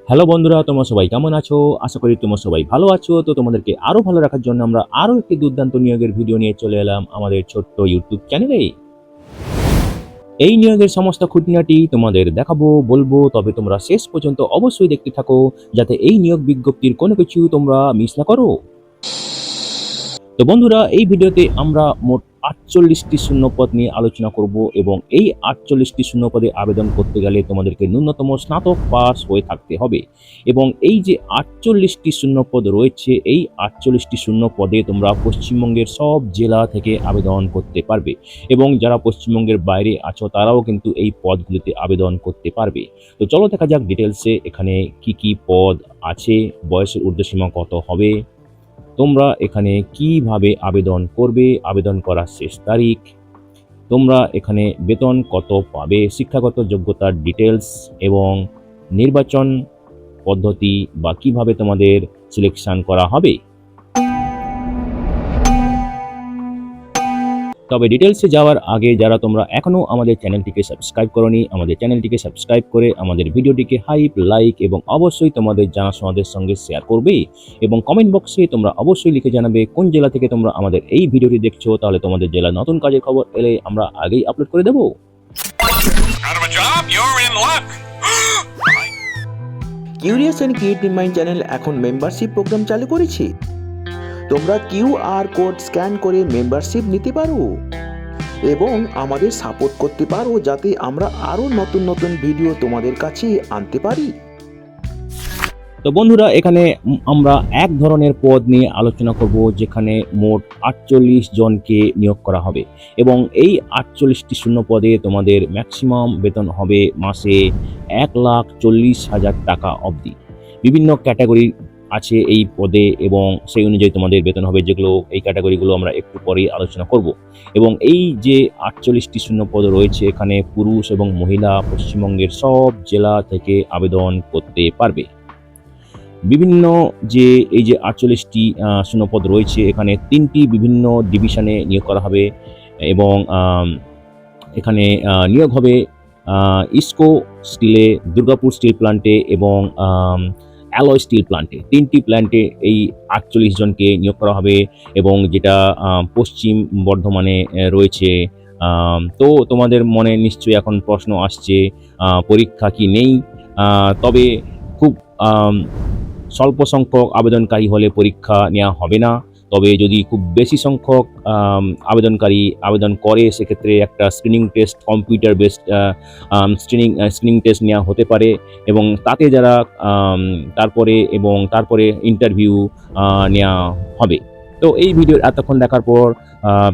Hello বন্ধুরা, তোমরা সবাই কেমন আছো? আশা করি তোমরা সবাই ভালো আছো। তো তোমাদেরকে আরো ভালো রাখার জন্য আমরা আরো একটি দুর্দান্ত নিয়োগের ভিডিও নিয়ে চলে এলাম আমাদের ছোট্ট ইউটিউব চ্যানেলে। এই নিয়োগের সমস্ত খুঁটিনাটি তোমাদের দেখাবো, বলবো, তবে তোমরা শেষ পর্যন্ত অবশ্যই দেখতে থাকো, যাতে এই নিয়োগ বিজ্ঞপ্তির কোনো কিছু তোমরা মিস না করো। তো বন্ধুরা, এই ভিডিওতে আমরা মোট ৪৮টি শূন্যপদ নিয়ে আলোচনা করব এবং এই ৪৮টি শূন্যপদে আবেদন করতে গেলে তোমাদেরকে ন্যূনতম স্নাতক পাস হয়ে থাকতে হবে। এবং এই যে ৪৮টি শূন্যপদ রয়েছে, এই ৪৮টি শূন্যপদে তোমরা পশ্চিমবঙ্গের সব জেলা থেকে আবেদন করতে পারবে এবং যারা পশ্চিমবঙ্গের বাইরে আছো তারাও কিন্তু এই পদগুলিতে আবেদন করতে পারবে। তো চলো দেখা যাক ডিটেলসে এখানে কি কি পদ আছে, বয়সের ঊর্ধ্বসীমা কত হবে, তোমরা এখানে কিভাবে আবেদন করবে, আবেদন করার শেষ তারিখ, তোমরা এখানে বেতন কত পাবে, শিক্ষাগত যোগ্যতার ডিটেলস এবং নির্বাচন পদ্ধতি বা কিভাবে তোমাদের সিলেকশন করা হবে। তবে ডিটেলসে যাওয়ার আগে যারা তোমরা এখনো আমাদের চ্যানেলটিকে সাবস্ক্রাইব করোনি, আমাদের চ্যানেলটিকে সাবস্ক্রাইব করে আমাদের ভিডিওটিকে হাইপ, লাইক এবং অবশ্যই তোমাদের জানাশোনাদের সঙ্গে শেয়ার করবে এবং কমেন্ট বক্সে তোমরা অবশ্যই লিখে জানাবে কোন জেলা থেকে তোমরা আমাদের এই ভিডিওটি দেখছো। তাহলে তোমাদের জেলার নতুন কাজের খবর এলে আমরা আগেই আপলোড করে দেবো। Curious and creative mind channel এখন মেম্বারশিপ প্রোগ্রাম চালু করেছে। তোমরা কিউআর কোড স্ক্যান করে মেম্বারশিপ নিতে পারো এবং আমাদের সাপোর্ট করতে পারো, যাতে আমরা আরও নতুন নতুন ভিডিও তোমাদের কাছে আনতে পারি। তো বন্ধুরা, এখানে আমরা এক ধরনের পদ নিয়ে আলোচনা করব যেখানে মোট ৪৮ জনকে নিয়োগ করা হবে এবং এই ৪৮টি শূন্য পদে তোমাদের ম্যাক্সিমাম বেতন হবে মাসে ১,৪০,০০০ টাকা অবধি। বিভিন্ন ক্যাটাগরি আছে এই পদে এবং সেই অনুযায়ী তোমাদের বেতন হবে, যেগুলো এই ক্যাটাগরিগুলো আমরা একটু পরেই আলোচনা করব। এবং এই যে ৪৮টি শূন্য পদ রয়েছে, এখানে পুরুষ এবং মহিলা পশ্চিমবঙ্গের সব জেলা থেকে আবেদন করতে পারবে। বিভিন্ন যে এই যে ৪৮টি শূন্যপদ রয়েছে, এখানে ৩টি বিভিন্ন ডিভিশনে নিয়োগ করা হবে এবং এখানে নিয়োগ হবে ইসকো স্টিলে, দুর্গাপুর স্টিল প্ল্যান্টে এবং অ্যালয় স্টিল প্ল্যান্টে। ৩টি প্ল্যান্টে এই ৪৮ জনকে নিয়োগ করা হবে এবং যেটা পশ্চিম বর্ধমানে রয়েছে। তো তোমাদের মনে নিশ্চয়ই এখন প্রশ্ন আসছে, পরীক্ষা কি নেই? তবে খুব স্বল্প সংখ্যক আবেদনকারী হলে পরীক্ষা নেওয়া হবে না। তবে যদি খুব বেশি সংখ্যক আবেদনকারী আবেদন করে, সেক্ষেত্রে একটা screening test, computer based screening test নেওয়া হতে পারে এবং তাতে যারা তারপরে ইন্টারভিউ নেওয়া হবে। তো এই ভিডিও এতক্ষণ দেখার পর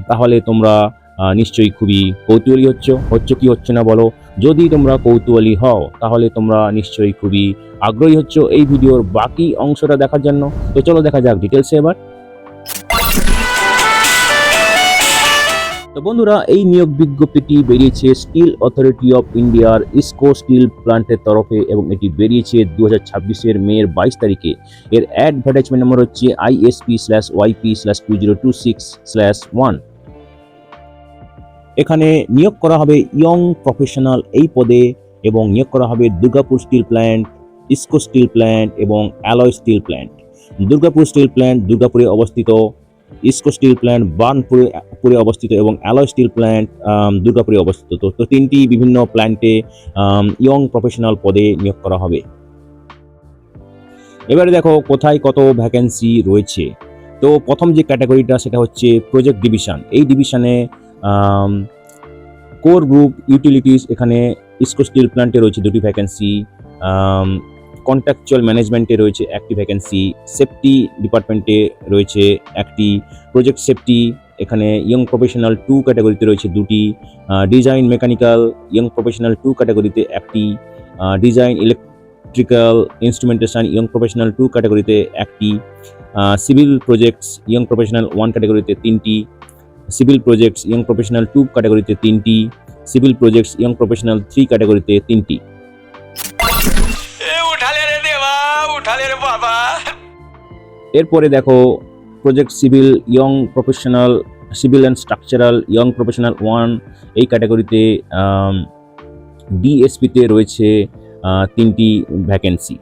তাহলে তোমরা নিশ্চয়ই খুবই কৌতূহলী হচ্ছে না বলো? যদি তোমরা কৌতূহলী হও তাহলে তোমরা নিশ্চয়ই খুবই আগ্রহী হচ্ছ এই ভিডিওর বাকি অংশটা দেখার জন্য। তো চলো দেখা যাক ডিটেলসে এবার। তো বন্ধুরা, এই নিয়োগ বিজ্ঞপ্তিটি বেরিয়েছে স্টিল অথরিটি অফ ইন্ডিয়ার ইসকো স্টিল প্ল্যান্টের তরফে এবং এটি বেরিয়েছে 2026-এর মের 22 তারিখে। এর অ্যাডভার্টাইজমেন্ট নম্বর হচ্ছে ISP/YP/2026/1। এখানে নিয়োগ করা হবে ইয়ং প্রফেশনাল এই পদে এবং নিয়োগ করা হবে Durgapur steel plant, IISCO steel plant এবং alloy steel plant. Durgapur steel plant দুর্গাপুরে অবস্থিত, ইসকো স্টিল প্ল্যান্ট বার্নপুরে অবস্থিত এবং অ্যালয় স্টিল প্ল্যান্ট দুর্গাপুরে অবস্থিত। তো 3টি বিভিন্ন প্ল্যান্টে ইয়ং প্রফেশনাল পদে নিয়োগ করা হবে। এবারে দেখো কোথায় কত ভ্যাকেন্সি রয়েছে। তো প্রথম যে ক্যাটাগরিটা সেটা হচ্ছে প্রজেক্ট ডিভিশন। এই ডিভিশনে কোর গ্রুপ ইউটিলিটিস, এখানে ইসকো স্টিল প্ল্যান্টে রয়েছে 2টি ভ্যাকেন্সি, কন্ট্রাকচুয়াল ম্যানেজমেন্টে রয়েছে 1টি ভ্যাকেন্সি, সেফটি ডিপার্টমেন্টে রয়েছে 1টি, প্রজেক্ট সেফটি এখানে ইয়ং প্রফেশনাল 2 ক্যাটাগরিতে রয়েছে 2টি, ডিজাইন মেকানিক্যাল ইয়ং প্রফেশনাল 2 ক্যাটাগরিতে 1টি, design electrical instrumentation young professional 2 ক্যাটাগরিতে 1টি, সিভিল প্রজেক্টস ইয়ং প্রফেশনাল 1 ক্যাটাগরিতে 3টি, সিভিল প্রজেক্টস ইয়ং প্রফেশনাল 2 ক্যাটাগরিতে 3টি, সিভিল প্রজেক্টস ইয়ং প্রফেশনাল 3 ক্যাটাগরিতে 3টি। এরপরে দেখো project civil young professional, civil and structural young professional 1 এই ক্যাটাগরিতে ডিএসপিতে রয়েছে 3টি ভ্যাকেন্সি।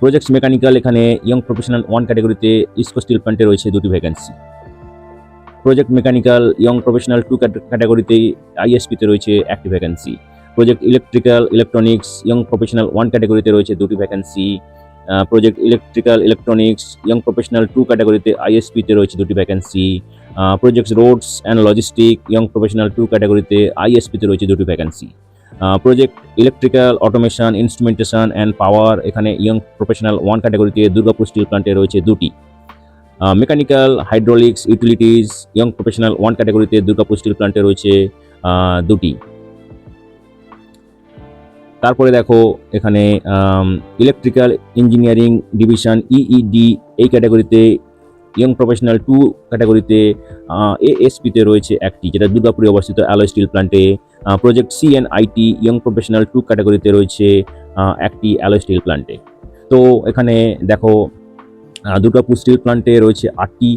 প্রজেক্টস মেকানিক্যাল এখানে ইয়ং প্রফেশনাল 1 ক্যাটাগরিতে ইসকো স্টিল প্ল্যান্টে রয়েছে 2টি vacancy. Project mechanical young professional 2 ক্যাটাগরিতে আইএসপিতে রয়েছে 1টি vacancy. Project electrical electronics young professional 1 ক্যাটাগরিতে রয়েছে 2টি vacancy. Project electrical electronics young professional 2 ক্যাটাগরিতে আইএসপিতে রয়েছে 2টি vacancy. Projects roads and logistic young professional 2 ক্যাটাগরিতে আইএসপিতে রয়েছে 2টি vacancy. Project electrical automation instrumentation and power এখানে ইয়ং প্রফেশনাল 1 ক্যাটাগরিতে দুর্গাপুর স্টিল প্ল্যান্টে রয়েছে 2টি। Mechanical hydraulics utilities young professional 1 ক্যাটাগরিতে দুর্গাপুর স্টিল প্ল্যান্টে রয়েছে 2টি। তারপরে দেখো এখানে ইলেকট্রিক্যাল ইঞ্জিনিয়ারিং ডিভিশন ইইডি এই ক্যাটাগরিতে ইয়ং প্রফেশনাল 2 ক্যাটাগরিতে এএসপিতে রয়েছে 1টি, যেটা দুর্গাপুরে অবস্থিত অ্যালয় স্টিল প্ল্যান্টে। প্রজেক্ট সিএনআইটি ইয়ং প্রফেশনাল 2 ক্যাটাগরিতে রয়েছে 1টি অ্যালয় স্টিল প্ল্যান্টে। তো এখানে দেখো দুর্গাপুর স্টিল প্ল্যান্টে রয়েছে 8টি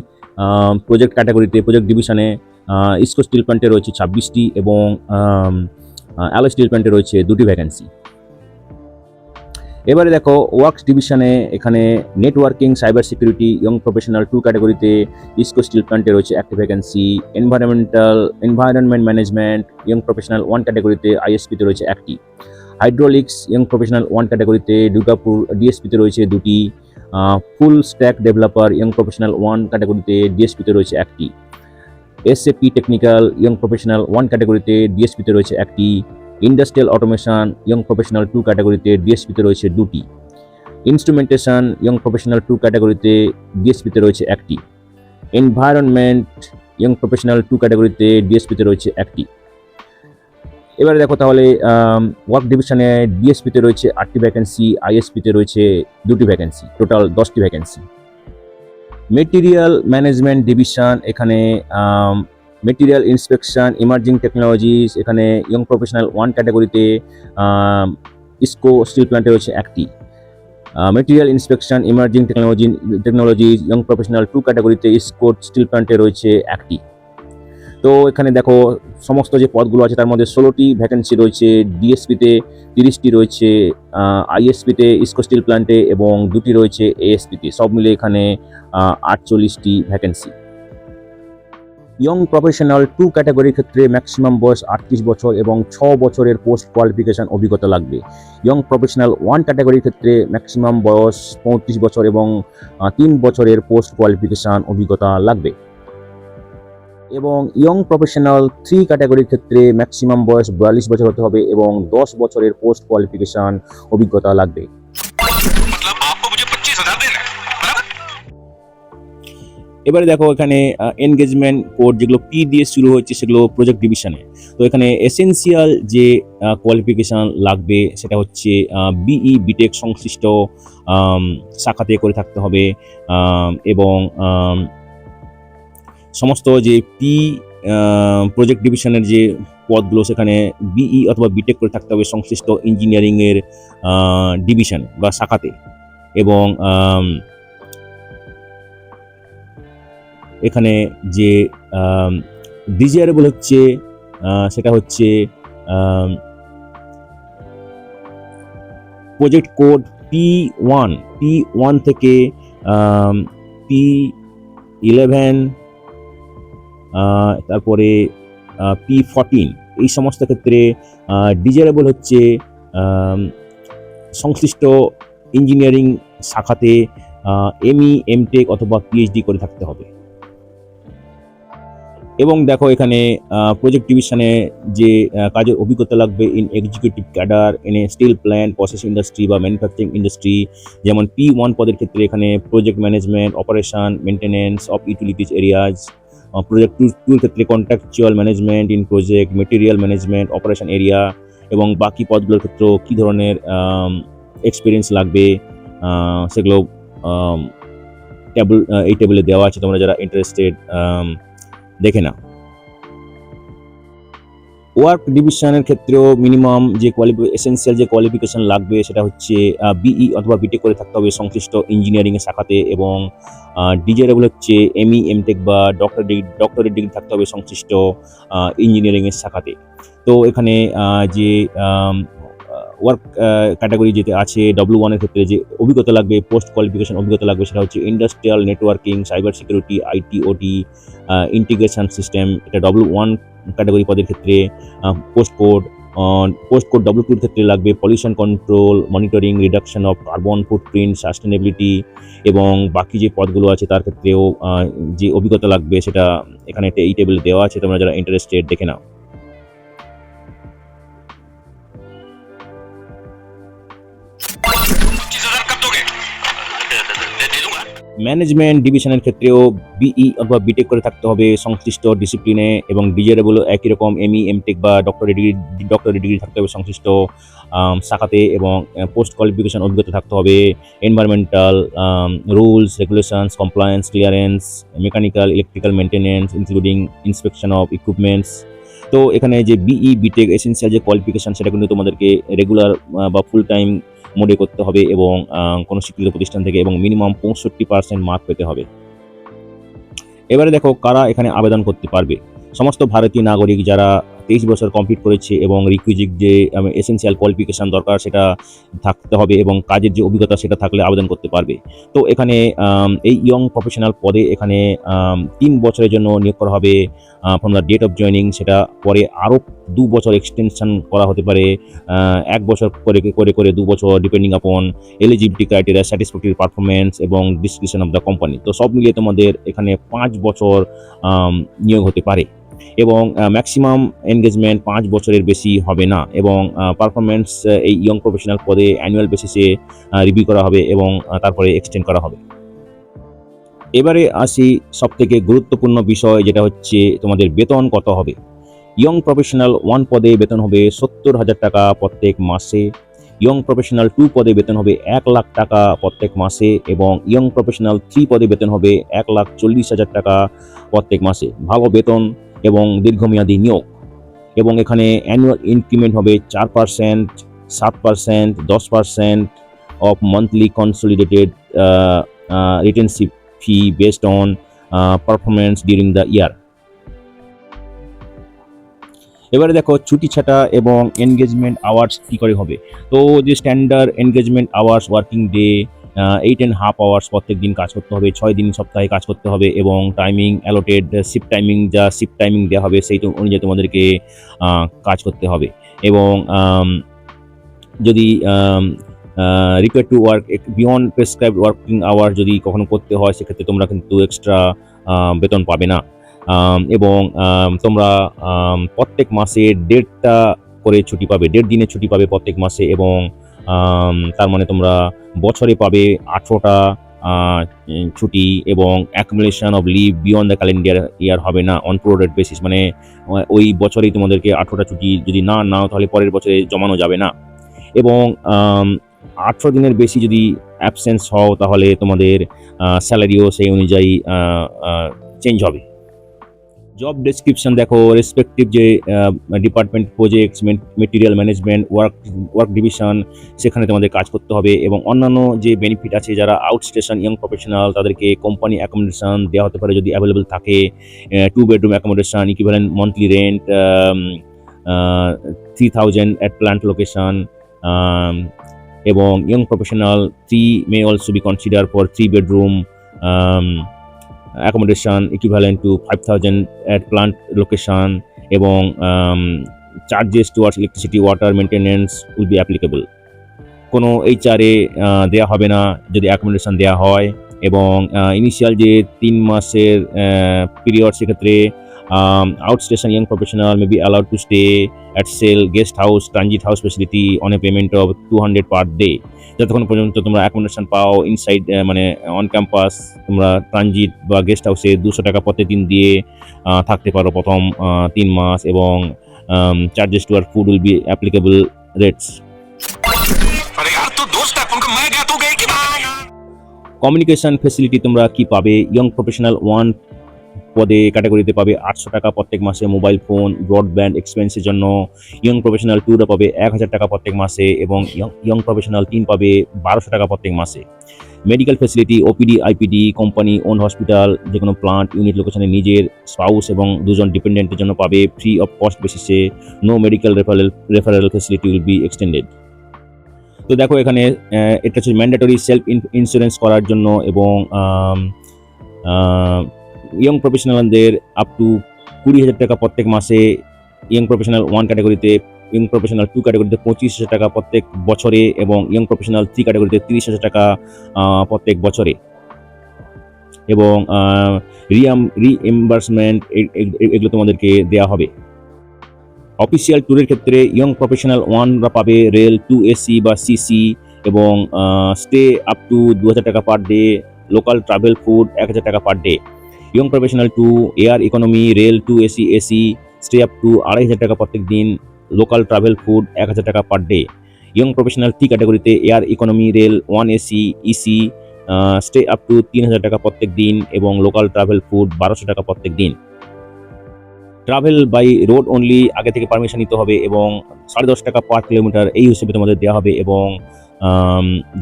প্রজেক্ট ক্যাটাগরিতে। প্রজেক্ট ডিভিশনে ইসকো স্টিল প্ল্যান্টে রয়েছে 26টি এবং অ্যালয় স্টিল প্ল্যান্টে রয়েছে 2টি ভ্যাকেন্সি। এবারে দেখো ওয়ার্কস ডিভিশনে এখানে networking cyber security young professional 2 ক্যাটাগরিতে ইসকো স্টিল প্ল্যান্টে রয়েছে 1টি vacancy. Environment management young professional 1 ক্যাটাগরিতে আইএসপিতে রয়েছে 1টি। হাইড্রোলিক্স ইয়ং প্রফেশনাল 1 ক্যাটাগরিতে দুর্গাপুর ডিএসপিতে রয়েছে 2টি। Full stack developer young professional 1 ক্যাটাগরিতে ডিএসপিতে রয়েছে 1টি। এসএপি টেকনিক্যাল ইয়ং প্রফেশনাল 1 ক্যাটাগরিতে ডিএসপিতে রয়েছে 1টি। ইন্ডাস্ট্রিয়াল অটোমেশন ইয়ং প্রফেশনাল 2 ক্যাটাগরিতে ডিএসপিতে রয়েছে 2টি। ইনস্ট্রুমেন্টেশন ইয়ং প্রফেশনাল 2 ক্যাটাগরিতে ডিএসপিতে রয়েছে 1টি। এনভায়রনমেন্ট ইয়ং প্রফেশনাল 2 ক্যাটাগরিতে ডিএসপিতে রয়েছে 1টি। এবারে দেখো তাহলে ওয়ার্ক ডিভিশনে ডিএসপিতে রয়েছে 8টি ভ্যাকেন্সি, আইএসপিতে রয়েছে 2টি ভ্যাকেন্সি, টোটাল 10টি ভ্যাকেন্সি। মেটেরিয়াল ম্যানেজমেন্ট ডিভিশন এখানে মেটেরিয়াল ইন্সপেকশন ইমার্জিং টেকনোলজিস এখানে ইয়ং প্রফেশনাল 1 ক্যাটাগরিতে ইসকো স্টিল প্ল্যান্টে রয়েছে 1টি। Material inspection emerging technologies young professional 2 ক্যাটাগরিতে ইসকো স্টিল প্ল্যান্টে রয়েছে 1টি। তো এখানে দেখো সমস্ত যে পদগুলো আছে তার মধ্যে 16টি ভ্যাকেন্সি রয়েছে, ডিএসপিতে 30টি রয়েছে, আইএসপিতে ইসকো স্টিল প্ল্যান্টে এবং 2টি রয়েছে এএসপিতে। সব মিলে এখানে 48টি ভ্যাকেন্সি। ইয়ং প্রফেশনাল 2 ক্যাটাগরির ক্ষেত্রে ম্যাক্সিমাম বয়স 38 বছর এবং 6 বছরের পোস্ট কোয়ালিফিকেশন অভিজ্ঞতা লাগবে। ইয়ং প্রফেশনাল 1 ক্যাটাগরির ক্ষেত্রে ম্যাক্সিমাম বয়স 35 বছর এবং 3 বছরের পোস্ট কোয়ালিফিকেশন অভিজ্ঞতা লাগবে। এবং ইয়ং প্রফেশনাল 3 ক্যাটাগরির ক্ষেত্রে ম্যাক্সিমাম বয়স 42 বছর হতে হবে এবং 10 বছরের পোস্ট কোয়ালিফিকেশন অভিজ্ঞতা লাগবে। এবারে দেখো এখানে এনগেজমেন্ট কোড যেগুলো পি দিয়ে শুরু হচ্ছে সেগুলো প্রজেক্ট ডিভিশনে। তো এখানে এসেনশিয়াল যে কোয়ালিফিকেশান লাগবে সেটা হচ্ছে বিই বিটেক সংশ্লিষ্ট শাখাতে করে থাকতে হবে এবং সমস্ত যে পি প্রজেক্ট ডিভিশনের যে পদগুলো সেখানে বিই অথবা বিটেক করে থাকতে হবে সংশ্লিষ্ট ইঞ্জিনিয়ারিংয়ের ডিভিশন বা শাখাতে। এবং এখানে যে ডিজায়ারেবল হচ্ছে সেটা হচ্ছে প্রজেক্ট কোড P1 থেকে P11 তারপরে P14 এই সমস্ত ক্ষেত্রে ডিজায়ারেবল হচ্ছে সংশ্লিষ্ট ইঞ্জিনিয়ারিং শাখাতে এমই এমটেক অথবা পিএইচডি করে থাকতে হবে। এবং দেখো এখানে প্রজেক্ট ডিভিশনে যে কাজের অভিজ্ঞতা লাগবে in executive cadre in a steel plant process industry বা ম্যানুফ্যাকচারিং ইন্ডাস্ট্রি। যেমন P1 পদের ক্ষেত্রে এখানে project management operation maintenance of utilities areas. Project 2 ক্ষেত্রে contractual management in project material management operation area. এবং বাকি পদগুলোর ক্ষেত্রেও কী ধরনের এক্সপিরিয়েন্স লাগবে সেগুলো এই টেবিলে দেওয়া আছে, তোমরা যারা ইন্টারেস্টেড দেখে না। ওয়ার্ক ডিভিশনের ক্ষেত্রেও মিনিমাম যে এসেনশিয়াল যে কোয়ালিফিকেশন লাগবে সেটা হচ্ছে বিই অথবা বিটেক করে থাকতে হবে সংশ্লিষ্ট ইঞ্জিনিয়ারিংয়ের শাখাতে। এবং ডিজায়ারেবল হচ্ছে এমই এমটেক বা ডক্টরেট ডিগ্রি থাকতে হবে সংশ্লিষ্ট ইঞ্জিনিয়ারিংয়ের শাখাতে। তো এখানে যে ওয়ার্ক ক্যাটাগরি যেতে আছে W1 এর ক্ষেত্রে যে অভিজ্ঞতা লাগবে, পোস্ট কোয়ালিফিকেশন অভিজ্ঞতা লাগবে, সেটা হচ্ছে industrial networking, cyber security, IT, ওটি, ইন্টিগ্রেশন সিস্টেম। এটা W1 ক্যাটাগরি পদের ক্ষেত্রে। পোস্ট কোড W2 এর ক্ষেত্রে লাগবে pollution control, monitoring, reduction of carbon footprint, sustainability, এবং বাকি যে পদগুলো আছে তার ক্ষেত্রেও যে অভিজ্ঞতা লাগবে সেটা এখানে এই টেবিলে দেওয়া আছে, তোমরা যারা ইন্টারেস্টেড দেখে নাও। ম্যানেজমেন্ট ডিভিশনের ক্ষেত্রেও বিই অথবা বিটেক করে থাকতে হবে সংশ্লিষ্ট ডিসিপ্লিনে, এবং ডিজারেবল একই রকম এমই, এমটেক বা ডক্টরেট ডিগ্রি থাকতে হবে সংশ্লিষ্ট শাখাতে, এবং পোস্ট কোয়ালিফিকেশন অভিজ্ঞতা থাকতে হবে environmental rules, regulations, compliance, clearance, mechanical, electrical maintenance including inspection of equipments. তো এখানে যে বিই বিটেক এসেন্সিয়াল যে কোয়ালিফিকেশন সেটা কিন্তু তোমাদেরকে রেগুলার বা ফুল টাইম মোডে করতে হবে, এবং কোনো স্বীকৃত প্রতিষ্ঠান থেকে, এবং মিনিমাম 65% মার্ক পেতে হবে। এবারে দেখো কারা এখানে আবেদন করতে পারবে। সমস্ত ভারতীয় নাগরিক যারা 23 বছর কমপ্লিট করেছে এবং রিকুইজিট যে এসেন্সিয়াল কোয়ালিফিকেশন দরকার সেটা থাকতে হবে, এবং কাজের যে অভিজ্ঞতা সেটা থাকলে আবেদন করতে পারবে। তো এখানে এই ইয়ং প্রফেশনাল পদে এখানে 3 বছরের জন্য নিয়োগ করা হবে from the date of joining. সেটা পরে আরও 2 বছর এক্সটেনশন করা হতে পারে, 1 বছর করে 2 বছর, ডিপেন্ডিং আপন এলিজিবিলিটি ক্রাইটেরিয়া, স্যাটিসফ্যাক্টরি পারফরমেন্স এবং ডিসক্রিপশন অফ দ্য কোম্পানি। তো সব মিলিয়ে তোমাদের এখানে 5 বছর নিয়োগ হতে পারে, এবং ম্যাক্সিমাম এনগেজমেন্ট 5 বছরের বেশি হবে না, এবং পারফরমেন্স এই ইয়ং প্রফেশনাল পদে অ্যানুয়াল বেসিসে রিভিউ করা হবে, এবং তারপরে এক্সটেন্ড করা হবে। এবারে আসি সবথেকে গুরুত্বপূর্ণ বিষয়, যেটা হচ্ছে তোমাদের বেতন কত হবে। ইয়ং প্রফেশনাল 1 পদে বেতন হবে 70,000 টাকা প্রত্যেক মাসে, ইয়ং প্রফেশনাল 2 পদে বেতন হবে 1 লাখ টাকা প্রত্যেক মাসে, এবং ইয়ং প্রফেশনাল 3 পদে বেতন হবে 1,40,000 টাকা প্রত্যেক মাসে। ভালো বেতন এবং দীর্ঘমেয়াদী নিয়োগ, এবং এখানে অ্যানুয়াল ইনক্রিমেন্ট হবে 4%, 7%, 10% of monthly consolidated retainership fee based on performance during the year. এবারে দেখো ছুটি ছাটা এবং এনগেজমেন্ট আওয়ার্স কী করে হবে। তো যে standard engagement hours working day 8.5 hours প্রত্যেক দিন কাজ করতে হবে, 6 দিন সপ্তাহে কাজ করতে হবে, এবং টাইমিং অ্যালোটেড শিফট টাইমিং দেওয়া হবে সেই অনুযায়ী তোমাদেরকে কাজ করতে হবে, এবং যদি required to work beyond prescribed working hour যদি কখনো করতে হয় সেক্ষেত্রে তোমরা কিন্তু এক্সট্রা বেতন পাবে না, এবং তোমরা প্রত্যেক মাসে 1.5টা করে ছুটি পাবে, 1.5 দিনের ছুটি পাবে প্রত্যেক মাসে, এবং তার মানে তোমরা বছরে পাবে 18টা ছুটি, এবং accumulation of leave beyond the calendar year হবে না, অন প্রোরেট বেসিস, মানে ওই বছরেই তোমাদেরকে 18টা ছুটি যদি না নাও তাহলে পরের বছরে জমানো যাবে না, এবং 18 দিনের বেশি যদি অ্যাবসেন্স হও তাহলে তোমাদের স্যালারিও সেই অনুযায়ী চেঞ্জ হবে। জব ডেসক্রিপশন দেখো, রেসপেক্টিভ যে department, projects, material management, work division, সেখানে তোমাদের কাজ করতে হবে, এবং অন্যান্য যে বেনিফিট আছে যারা আউটস্টেশন ইয়ং প্রফেশনাল তাদেরকে কোম্পানি অ্যাকোমোডেশন দেওয়া হতে পারে যদি অ্যাভেলেবল থাকে, 2 bedroom accommodation, equivalent monthly rent 3,000 at plant location, এবং young professional 3 may also be considered for 3 bedroom accommodation equivalent to 5,000 at plant location, এবং charges towards electricity, water maintenance will be applicable. কোনো এইচআরে দেওয়া হবে না যদি accommodation দেওয়া হয়, এবং ইনিশিয়াল যে 3 মাসের পিরিয়ড সেক্ষেত্রে outstation young professional may be allowed to stay at sale, guest house, transit house facility on a payment of 200 per day, যতক্ষণ পর্যন্ত তোমরা অ্যাকোমোডেশন পাও ইনসাইড মানে অন ক্যাম্পাস, তোমরা ট্রানজিট বা গেস্ট হাউসে 200 টাকা প্রতিদিন দিয়ে থাকতে পারো প্রথম 3 মাস, এবং charges towards food will be applicable rates. Communication facility তোমরা কি পাবে। ইয়ং প্রফেশনাল 1 পদে ক্যাটাগরিতে পাবে 800 টাকা প্রত্যেক মাসে মোবাইল ফোন, ব্রডব্যান্ড এক্সপেন্সের জন্য। ইয়ং প্রফেশনাল 2 পাবে 1000 টাকা প্রত্যেক মাসে, এবং ইয়ং প্রফেশনাল 3 পাবে 1200 টাকা প্রত্যেক মাসে। Medical facility, OPD, IPD, company own hospital, যে কোনো প্লান্ট ইউনিট লোকেশনে নিজের স্পাউস এবং 2 জন ডিপেন্ডেন্টের জন্য পাবে ফ্রি অফ কস্ট বেসিসে। No medical referral facility will be extended. তো দেখো এখানে এটা হচ্ছে ম্যান্ডেটরি সেলফ ইন্স্যুরেন্স করার জন্য, এবং ইয়ং প্রফেশনালদের আপ টু 20,000 টাকা প্রত্যেক মাসে, ইয়ং প্রফেশনাল 1 ক্যাটাগরিতে, ইয়ং প্রফেশনাল 2 ক্যাটাগরিতে 25,000 টাকা প্রত্যেক বছরে, এবং ইয়ং প্রফেশনাল 3 ক্যাটাগরিতে 30,000 টাকা প্রত্যেক বছরে, এবং রিএম্বার্সমেন্ট এগুলো তোমাদেরকে দেওয়া হবে। অফিসিয়াল ট্যুরের ক্ষেত্রে ইয়ং প্রফেশনাল 1রা পাবে রেল 2AC বা সিসি, এবং স্টে আপ টু 2,000 টাকা per day, local travel food 1,000 টাকা per day. Young professional 2 air economy rail 2AC AC, stay up to 2,500 টাকা প্রত্যেক দিন, লোকাল ট্রাভেল ফুড 1,000 টাকা পার ডে। ইয়ং প্রফেশনাল 3 ক্যাটাগরিতে air economy rail 1AC EC, stay up to 3,000 টাকা প্রত্যেক দিন, এবং লোকাল ট্রাভেল ফুড 1,200 টাকা প্রত্যেক দিন। ট্রাভেল বাই রোড অনলি আগে থেকে পারমিশন নিতে হবে, এবং 10.5 টাকা পার কিলোমিটার এই হিসেবে তোমাদের দেওয়া হবে, এবং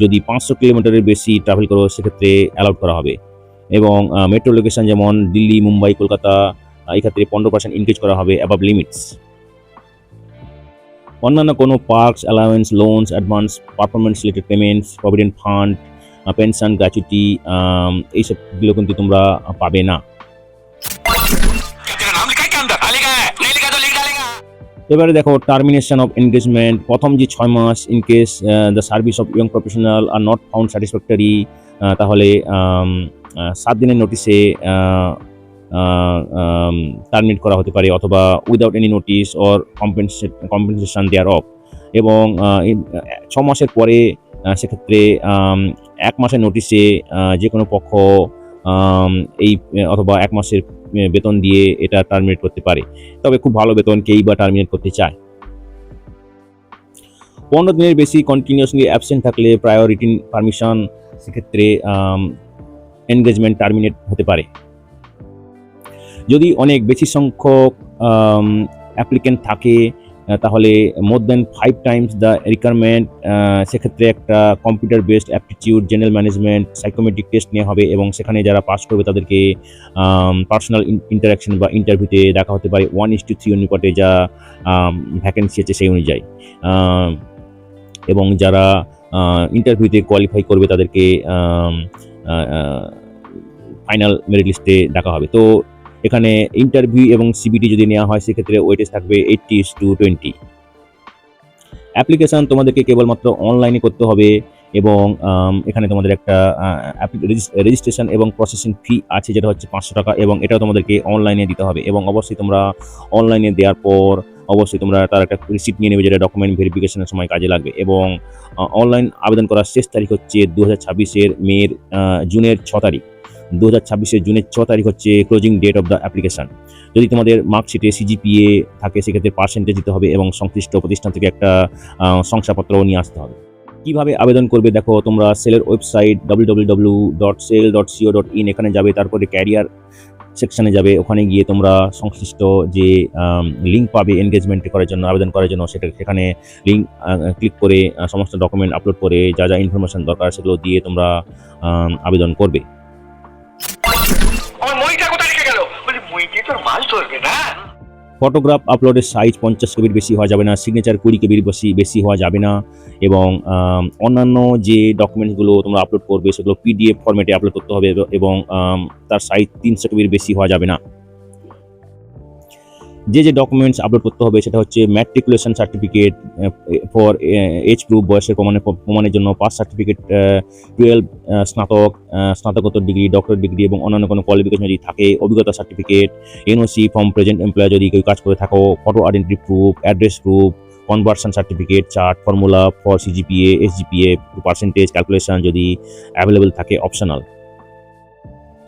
যদি 500 কিলোমিটারের বেশি ট্রাভেল করো সেক্ষেত্রে অ্যালাউড করা হবে। এবং মেট্রো লোকেশন যেমন দিল্লি, মুম্বাই, কলকাতা, এই ক্ষেত্রে 15% ইনক্রিজ করা হবে অ্যাবাভ লিমিটস। অন্যান্য কোনো perks, allowance, loans, advance, performance related payments, provident fund, pension, gratuity, এইসবগুলো কিন্তু তোমরা পাবে না। तेरा नाम लिखा है क्या अंदर? हाँ लिखा है, नहीं लिखा तो लिख डालेगा। এবারে দেখো টার্মিনেশন অফ এনগেজমেন্ট। প্রথম যে 6 মাস in case the service of young professional are not found satisfactory, তাহলে 7 দিনের নোটিশে টার্মিনেট করা হতে পারে, অথবা without any notice or compensation thereof অফ। এবং 6 মাসের পরে সেক্ষেত্রে 1 মাসের নোটিশে যে কোনো পক্ষ এই অথবা 1 মাসের বেতন দিয়ে এটা টার্মিনেট করতে পারে, তবে খুব ভালো বেতন কেই বা টার্মিনেট করতে চায়। 15 দিনের বেশি কন্টিনিউয়াসলি অ্যাবসেন্ট থাকলে প্রায়র রিটিন পারমিশন, সেক্ষেত্রে এনগেজমেন্ট টার্মিনেট হতে পারে। যদি অনেক বেশি সংখ্যক অ্যাপ্লিকেন্ট থাকে, তাহলে মোর দেন 5 টাইমস দ্য রিকোয়ারমেন্ট, সেক্ষেত্রে একটা computer based aptitude, general management, psychometric test নেওয়া হবে, এবং সেখানে যারা পাস করবে তাদেরকে পার্সোনাল ইন্টারাকশন বা ইন্টারভিউতে দেখা হতে পারে 1:3 অনুপাতে, যা ভ্যাকেন্সি আছে সেই অনুযায়ী। এবং যারা ইন্টারভিউতে কোয়ালিফাই করবে তাদেরকে ফাইনাল মেরিট লিস্টে ডাকা হবে। তো এখানে ইন্টারভিউ এবং সিবিটি যদি নেওয়া হয় সেক্ষেত্রে ওয়েটেজ থাকবে 80:20। অ্যাপ্লিকেশন তোমাদেরকে কেবলমাত্র অনলাইনে করতে হবে, এবং এখানে তোমাদের একটা রেজিস্ট্রেশন এবং প্রসেসিং ফি আছে, যেটা হচ্ছে 500 টাকা, এবং এটাও তোমাদেরকে অনলাইনে দিতে হবে। এবং অবশ্যই তোমরা অনলাইনে দেওয়ার পর অবশ্যই তোমরা তার একটা রিসিপ্ট নিয়ে নেবে, যেটা ডকুমেন্ট ভেরিফিকেশনের সময় কাজে লাগবে। এবং অনলাইন আবেদন করার শেষ তারিখ হচ্ছে 2026-এর জুনের 6 তারিখ। 2026-এর জুনের 6 তারিখ হচ্ছে closing date of the application. যদি তোমাদের মার্কশিটে সিজিপিএ থাকে সেক্ষেত্রে পার্সেন্টেজ দিতে হবে, এবং সংশ্লিষ্ট প্রতিষ্ঠান থেকে একটা শংসাপত্রও নিয়ে আসতে হবে। কিভাবে আবেদন করবে দেখো, তোমরা সেলের ওয়েবসাইট www.sale.co.in এখানে যাবে, তারপরে ক্যারিয়ার সেকশনে যাবে, ওখানে গিয়ে তোমরা সংশ্লিষ্ট যে লিঙ্ক পাবে এনগেজমেন্ট করার জন্য, আবেদন করার জন্য, সেখানে লিঙ্ক ক্লিক করে সমস্ত ডকুমেন্ট আপলোড করে যা যা ইনফরমেশন দরকার সেগুলো দিয়ে তোমরা আবেদন করবে। আমার মইটা কোথায় রেখে গেল? বলি মইকে তোর মাছ ধরবে না। ফটোগ্রাফ আপলোডের সাইজ 50 কেবির বেশি হওয়া যাবে না, সিগনেচার 20 কেবির বেশি হওয়া যাবে না, এবং অন্যান্য যে ডকুমেন্টসগুলো তোমরা আপলোড করবে সেগুলো পিডিএফ ফরম্যাটে আপলোড করতে হবে, এবং তার সাইজ 300 কেবির বেশি হওয়া যাবে না। যে ডকুমেন্টস আপলোড করতে হবে সেটা হচ্ছে matriculation certificate for age proof, বয়সের প্রমাণের জন্য, পাস সার্টিফিকেট, 12 স্নাতকোত্তর ডিগ্রি, ডক্টরেট ডিগ্রি, এবং অন্যান্য কোনো কোয়ালিফিকেশন যদি থাকে, অভিজ্ঞতা certificate, NOC from present employer যদি কেউ কাজ করে থাকো, photo identity proof, address proof, conversion certificate, chart, formula for CGPA, SGPA, percentage calculation যদি অ্যাভেলেবেল থাকে অপশনাল।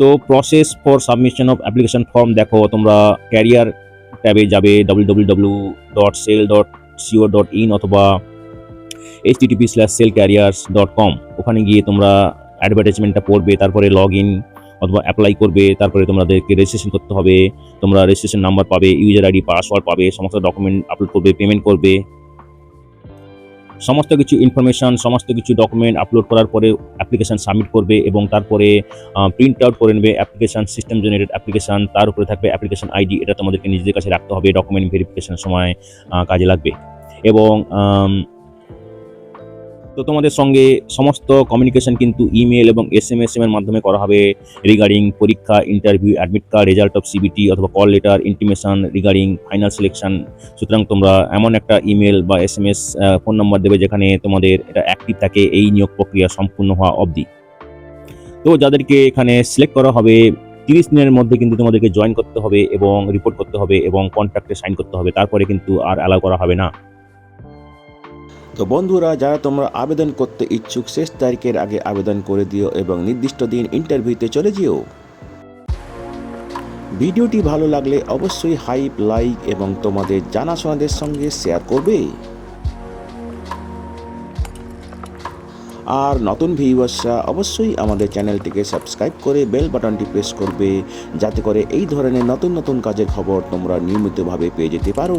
তো process for submission of application form দেখো, তোমরা ক্যারিয়ার ট্যাবে যাবে www.sale.co.in অথবা http://salecareers.com, ওখানে গিয়ে তোমরা অ্যাডভার্টাইজমেন্টটা পড়বে, তারপরে লগ ইন অথবা অ্যাপ্লাই করবে, তারপরে তোমাদেরকে রেজিস্ট্রেশন করতে হবে, তোমরা রেজিস্ট্রেশন নাম্বার পাবে, ইউজার আইডি, পাসওয়ার্ড পাবে, সমস্ত ডকুমেন্ট আপলোড করবে, পেমেন্ট করবে, সমস্ত কিছু ইনফরমেশন, সমস্ত কিছু ডকুমেন্ট আপলোড করার পরে অ্যাপ্লিকেশান সাবমিট করবে, এবং তারপরে প্রিন্ট আউট করে নেবে অ্যাপ্লিকেশান, সিস্টেম জেনারেটেড অ্যাপ্লিকেশান, তার উপরে থাকবে অ্যাপ্লিকেশান আইডি, এটা তোমাদেরকে নিজেদের কাছে রাখতে হবে, ডকুমেন্ট ভেরিফিকেশনের সময় কাজে লাগবে। এবং তো তোমাদের সঙ্গে সমস্ত কমিউনিকেশন কিন্তু ইমেল এবং SMS এর মাধ্যমে করা হবে রিগার্ডিং পরীক্ষা, interview, admit card, result of CBT অথবা call letter, intimation regarding final selection. সুতরাং তোমরা এমন একটা ইমেল বা SMS ফোন নাম্বার দেবে যেখানে তোমাদের এটা অ্যাক্টিভ থাকে এই নিয়োগ প্রক্রিয়া সম্পূর্ণ হওয়া অবধি। তো যাদেরকে এখানে সিলেক্ট করা হবে 30 দিনের মধ্যে কিন্তু তোমাদেরকে জয়েন করতে হবে এবং রিপোর্ট করতে হবে এবং কন্ট্রাক্টে সাইন করতে হবে, তারপরে কিন্তু আর অ্যালাউ করা হবে না। তো বন্ধুরা, যারা তোমরা আবেদন করতে ইচ্ছুক শেষ তারিখের আগে আবেদন করে দিও এবং নির্দিষ্ট দিন ইন্টারভিউতে চলে যেও। ভিডিওটি ভালো লাগলে অবশ্যই হাইপ, লাইক এবং তোমাদের জানাশোনাদের সঙ্গে শেয়ার করবে। আর নতুন ভিউয়ার্সরা অবশ্যই আমাদের চ্যানেলটিকে সাবস্ক্রাইব করে বেল বাটনটি প্রেস করবে, যাতে করে এই ধরনের নতুন নতুন কাজের খবর তোমরা নিয়মিতভাবে পেয়ে যেতে পারো।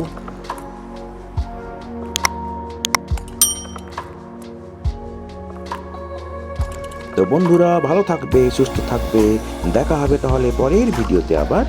তো বন্ধুরা, ভালো থাকবে, সুস্থ থাকবে। দেখা হবে তাহলে পরের ভিডিওতে আবার।